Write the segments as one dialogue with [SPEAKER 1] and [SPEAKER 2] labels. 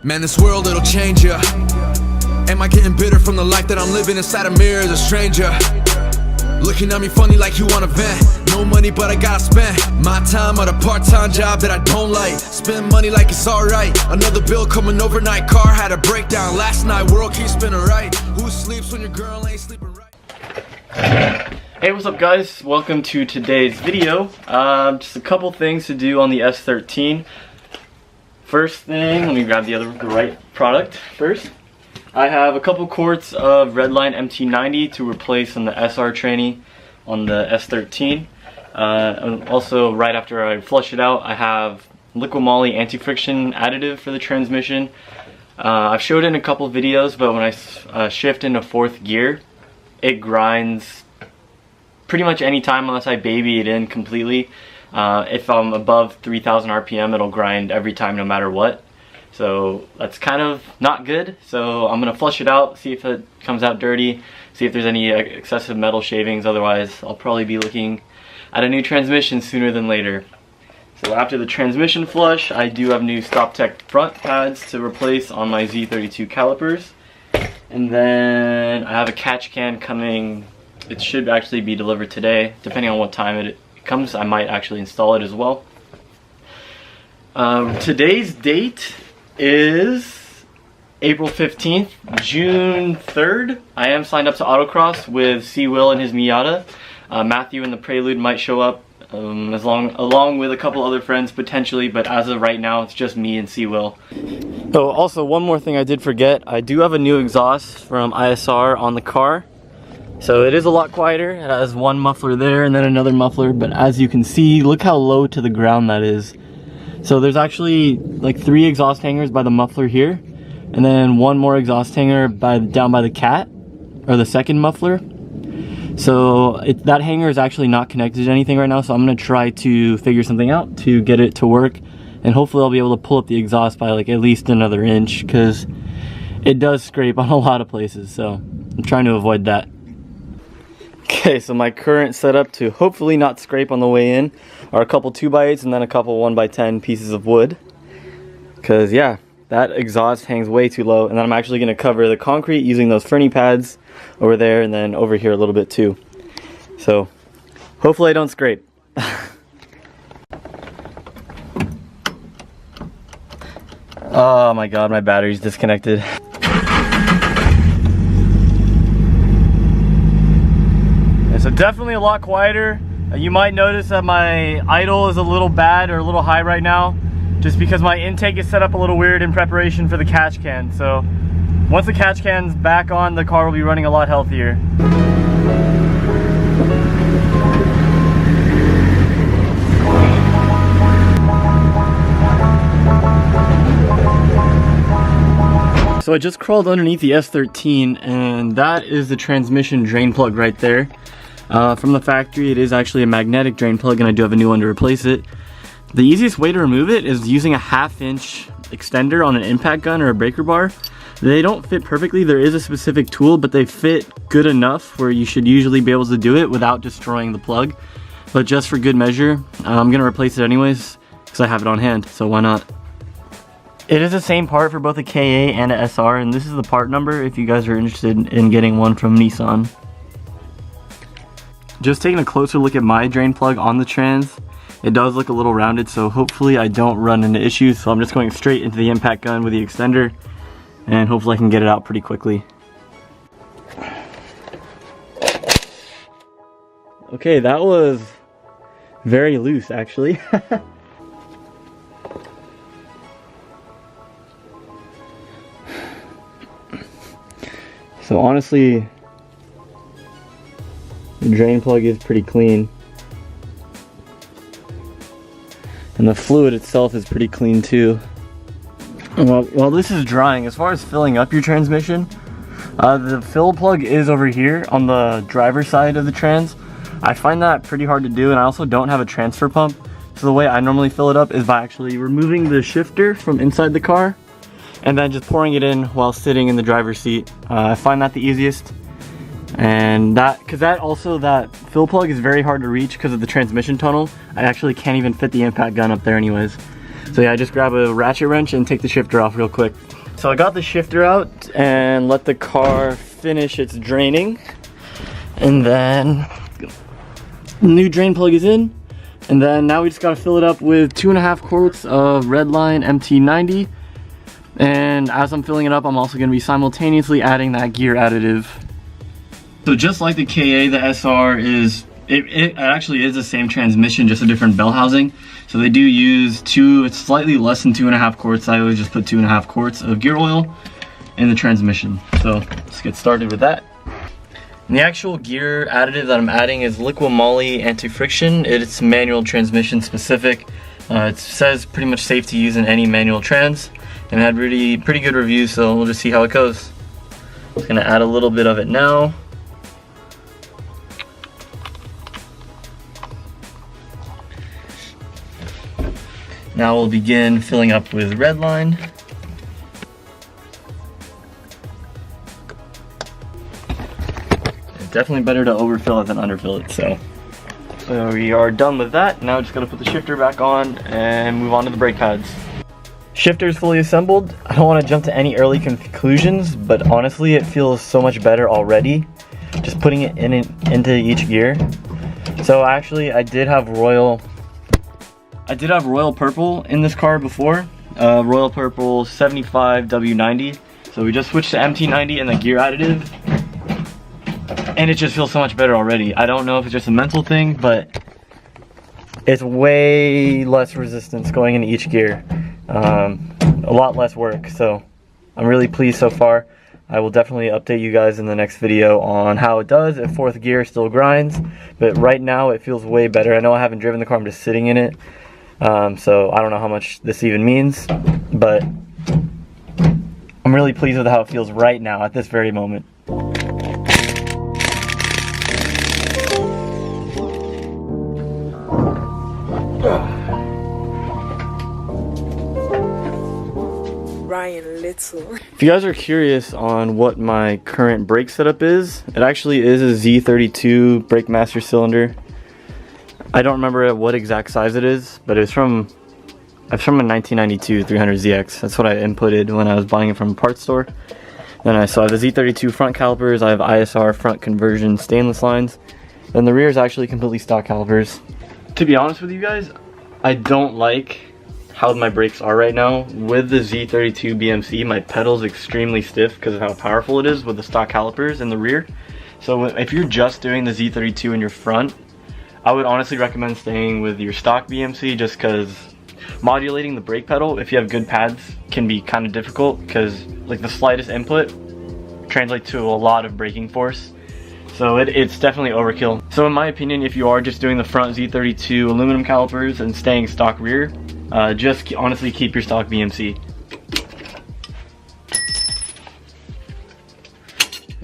[SPEAKER 1] Man, this world, it'll change ya. Am I getting bitter from the life that I'm living inside a mirror as a stranger? Looking at me funny like you want a vent. No money, but I gotta spend my time on a part-time job that I don't like. Spend money like it's alright. Another bill coming overnight. Car had a breakdown last night. World keeps spinning right. Who sleeps when your girl ain't sleeping right?
[SPEAKER 2] Hey, what's up guys? Welcome to today's video. Just a couple things to do on the S13. First thing, let me grab the right product first. I have a couple quarts of Redline MT90 to replace on the SR tranny on the S13. And also, right after I flush it out, I have liquid moly anti-friction additive for the transmission. I've showed it in a couple videos, but when I shift into fourth gear, it grinds pretty much any time unless I baby it in completely. If I'm above 3,000 RPM, it'll grind every time no matter what. So that's kind of not good. So I'm gonna flush it out, see if it comes out dirty, see if there's any excessive metal shavings. Otherwise, I'll probably be looking at a new transmission sooner than later. So after the transmission flush, I do have new StopTech front pads to replace on my Z32 calipers. And then I have a catch can coming. It should actually be delivered today, depending on what time it comes. I might actually install it as well. Today's date is April 15th, June 3rd. I am signed up to autocross with C. Will and his Miata. Matthew and the Prelude might show up along with a couple other friends potentially, but as of right now it's just me and C. Will. Oh, also one more thing I did forget. I do have a new exhaust from ISR on the car. So it is a lot quieter. It has one muffler there and then another muffler, but as you can see, look how low to the ground that is. So there's actually like 3 exhaust hangers by the muffler here, and then one more exhaust hanger down by the cat, or the second muffler. So that hanger is actually not connected to anything right now, so I'm gonna try to figure something out to get it to work, and hopefully I'll be able to pull up the exhaust by like at least another inch, because it does scrape on a lot of places, so I'm trying to avoid that. Okay, so my current setup to hopefully not scrape on the way in are a couple 2x8s and then a couple 1x10 pieces of wood. Because yeah, that exhaust hangs way too low, and then I'm actually going to cover the concrete using those Fernie pads over there and then over here a little bit too. So hopefully I don't scrape. Oh my god, my battery's disconnected. So definitely a lot quieter. You might notice that my idle is a little bad or a little high right now, just because my intake is set up a little weird in preparation for the catch can. So once the catch can's back on, the car will be running a lot healthier. So I just crawled underneath the S13, and that is the transmission drain plug right there. From the factory, it is actually a magnetic drain plug, and I do have a new one to replace it. The easiest way to remove it is using a 1/2 inch extender on an impact gun or a breaker bar. They don't fit perfectly. There is a specific tool, but they fit good enough where you should usually be able to do it without destroying the plug. But just for good measure, I'm gonna replace it anyways because I have it on hand, so why not? It is the same part for both a KA and a SR, and this is the part number if you guys are interested in getting one from Nissan. Just taking a closer look at my drain plug on the trans, it does look a little rounded, so hopefully I don't run into issues. So I'm just going straight into the impact gun with the extender, and hopefully I can get it out pretty quickly. Okay, that was very loose actually. So honestly, the drain plug is pretty clean, and the fluid itself is pretty clean too. Well, while this is drying, as far as filling up your transmission, the fill plug is over here on the driver's side of the trans. I find that pretty hard to do, and I also don't have a transfer pump, so the way I normally fill it up is by actually removing the shifter from inside the car and then just pouring it in while sitting in the driver's seat. I find that the easiest. And that fill plug is very hard to reach because of the transmission tunnel. I actually can't even fit the impact gun up there anyways. So yeah, I just grab a ratchet wrench and take the shifter off real quick. So I got the shifter out and let the car finish its draining. And then new drain plug is in. And then now we just gotta fill it up with 2.5 quarts of Redline MT90. And as I'm filling it up, I'm also gonna be simultaneously adding that gear additive. So just like the KA, the SR is, it actually is the same transmission, just a different bell housing. So they do use it's slightly less than 2.5 quarts. I always just put 2.5 quarts of gear oil in the transmission. So let's get started with that. And the actual gear additive that I'm adding is Liqui Moly anti-friction. It's manual transmission specific. It says pretty much safe to use in any manual trans, and it had pretty good reviews, so we'll just see how it goes. Just gonna add a little bit of it now. Now we'll begin filling up with Redline. It's definitely better to overfill it than underfill it, so we are done with that. Now just gotta put the shifter back on and move on to the brake pads. Shifter is fully assembled. I don't want to jump to any early conclusions, but honestly it feels so much better already, just putting it into each gear. So actually I did have Royal Purple in this car before, Royal Purple 75 W90. So we just switched to MT90 and the gear additive, and it just feels so much better already. I don't know if it's just a mental thing, but it's way less resistance going into each gear. A lot less work, so I'm really pleased so far. I will definitely update you guys in the next video on how it does, if fourth gear still grinds, but right now it feels way better. I know I haven't driven the car, I'm just sitting in it. So I don't know how much this even means, but I'm really pleased with how it feels right now at this very moment.
[SPEAKER 3] Ryan Little.
[SPEAKER 2] If you guys are curious on what my current brake setup is, it actually is a Z32 brake master cylinder. I don't remember what exact size it is, but it's from a 1992 300ZX. That's what I inputted when I was buying it from a parts store. Then so I have the Z32 front calipers, I have ISR front conversion stainless lines, then the rear is actually completely stock calipers. To be honest with you guys, I don't like how my brakes are right now. With the Z32 BMC, my pedal's extremely stiff because of how powerful it is with the stock calipers in the rear. So if you're just doing the Z32 in your front, I would honestly recommend staying with your stock BMC, just because modulating the brake pedal, if you have good pads, can be kind of difficult, because like the slightest input translates to a lot of braking force. So it's definitely overkill. So in my opinion, if you are just doing the front Z32 aluminum calipers and staying stock rear, just honestly keep your stock BMC.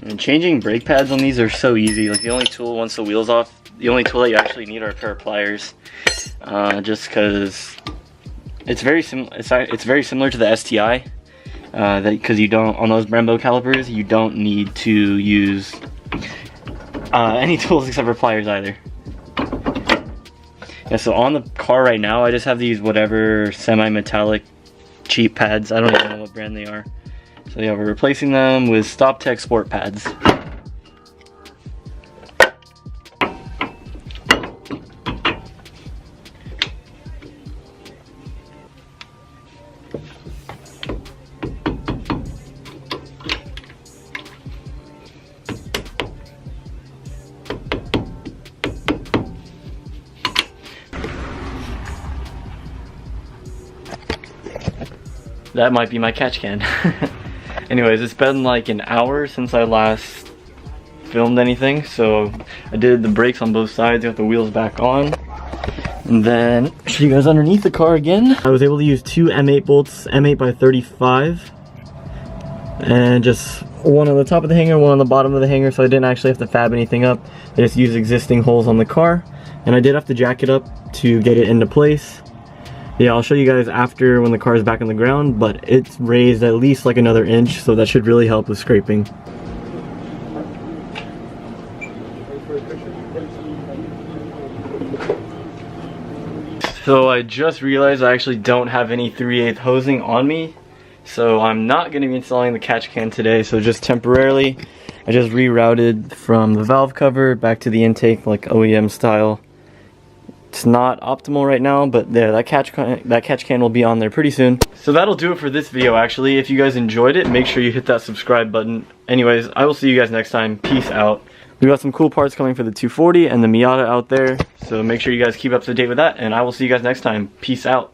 [SPEAKER 2] And changing brake pads on these are so easy. Like the only tool once the wheel's off, the only tool that you actually need are a pair of pliers, just because it's very similar to the STI, because you don't, on those Brembo calipers, you don't need to use any tools except for pliers either. Yeah, so on the car right now, I just have these whatever semi-metallic cheap pads. I don't even know what brand they are. So yeah, we're replacing them with StopTech Sport pads. That might be my catch can. Anyways, it's been like an hour since I last filmed anything, so I did the brakes on both sides, got the wheels back on, and then show you guys underneath the car again. I was able to use two M8 bolts, M8 by 35, and just one on the top of the hanger, one on the bottom of the hanger, so I didn't actually have to fab anything up. I just used existing holes on the car, and I did have to jack it up to get it into place. Yeah, I'll show you guys after when the car is back on the ground, but it's raised at least like another inch, so that should really help with scraping. So I just realized I actually don't have any 3/8 hosing on me, so I'm not going to be installing the catch can today. So just temporarily, I just rerouted from the valve cover back to the intake like OEM style. It's not optimal right now, but there, that catch can will be on there pretty soon. So that'll do it for this video actually. If you guys enjoyed it, make sure you hit that subscribe button. Anyways, I will see you guys next time. Peace out. We got some cool parts coming for the 240 and the Miata out there, so make sure you guys keep up to date with that, and I will see you guys next time. Peace out.